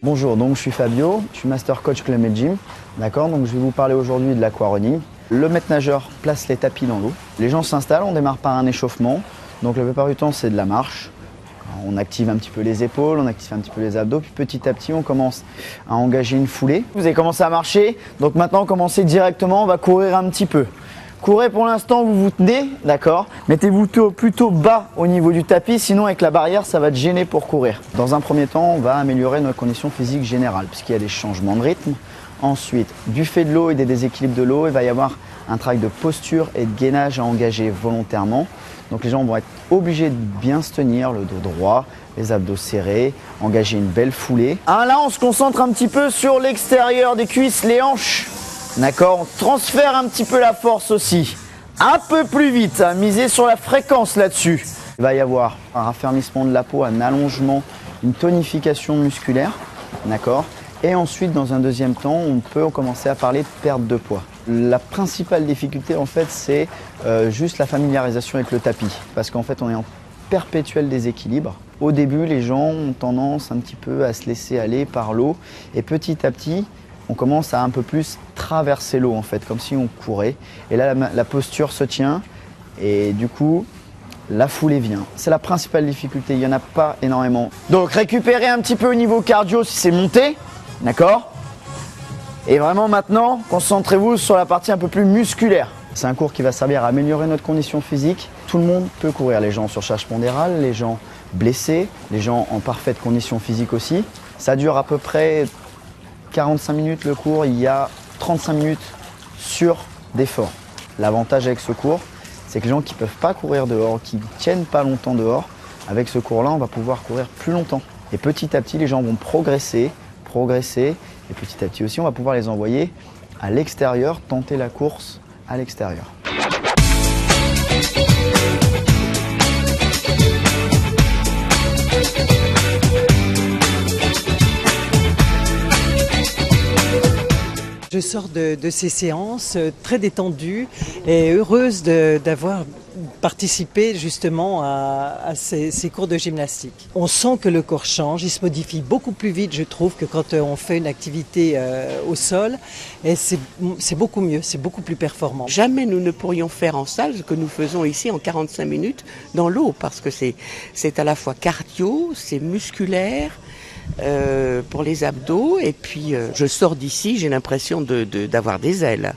Bonjour, donc je suis Fabio, je suis Master Coach Club Med Gym. D'accord, donc je vais vous parler aujourd'hui de l'aquarunning. Le maître nageur place les tapis dans l'eau. Les gens s'installent, on démarre par un échauffement. Donc la plupart du temps, c'est de la marche. On active un petit peu les épaules, on active un petit peu les abdos, puis petit à petit, on commence à engager une foulée. Vous avez commencé à marcher, donc maintenant, commencez directement, on va courir un petit peu. Courez pour l'instant, vous vous tenez, d'accord? Mettez-vous plutôt bas au niveau du tapis, sinon avec la barrière, ça va te gêner pour courir. Dans un premier temps, on va améliorer notre condition physique générale, puisqu'il y a des changements de rythme. Ensuite, du fait de l'eau et des déséquilibres de l'eau, il va y avoir un travail de posture et de gainage à engager volontairement. Donc les gens vont être obligés de bien se tenir, le dos droit, les abdos serrés, engager une belle foulée. Là, on se concentre un petit peu sur l'extérieur des cuisses, les hanches. D'accord, on transfère un petit peu la force aussi. Un peu plus vite, misez sur la fréquence là-dessus. Il va y avoir un raffermissement de la peau, un allongement, une tonification musculaire. D'accord. Et ensuite, dans un deuxième temps, on peut commencer à parler de perte de poids. La principale difficulté, en fait, c'est juste la familiarisation avec le tapis. Parce qu'en fait, on est en perpétuel déséquilibre. Au début, les gens ont tendance un petit peu à se laisser aller par l'eau. Et petit à petit, on commence à un peu plus traverser l'eau, en fait, comme si on courait. Et là, la posture se tient. Et du coup, la foulée vient. C'est la principale difficulté. Il n'y en a pas énormément. Donc, récupérez un petit peu au niveau cardio si c'est monté. D'accord? Et vraiment maintenant, concentrez-vous sur la partie un peu plus musculaire. C'est un cours qui va servir à améliorer notre condition physique. Tout le monde peut courir, les gens sur charge pondérale, les gens blessés, les gens en parfaite condition physique aussi. Ça dure à peu près 45 minutes le cours, il y a 35 minutes sur d'effort. L'avantage avec ce cours, c'est que les gens qui ne peuvent pas courir dehors, qui ne tiennent pas longtemps dehors, avec ce cours-là, on va pouvoir courir plus longtemps. Et petit à petit, les gens vont progresser. Et petit à petit aussi, on va pouvoir les envoyer à l'extérieur, tenter la course à l'extérieur. Je sors de ces séances très détendue et heureuse d'avoir participé justement à ces cours de gymnastique. On sent que le corps change, il se modifie beaucoup plus vite, je trouve, que quand on fait une activité au sol. Et c'est beaucoup mieux, c'est beaucoup plus performant. Jamais nous ne pourrions faire en salle ce que nous faisons ici en 45 minutes dans l'eau, parce que c'est à la fois cardio, c'est musculaire, pour les abdos, et puis je sors d'ici, j'ai l'impression d'avoir des ailes.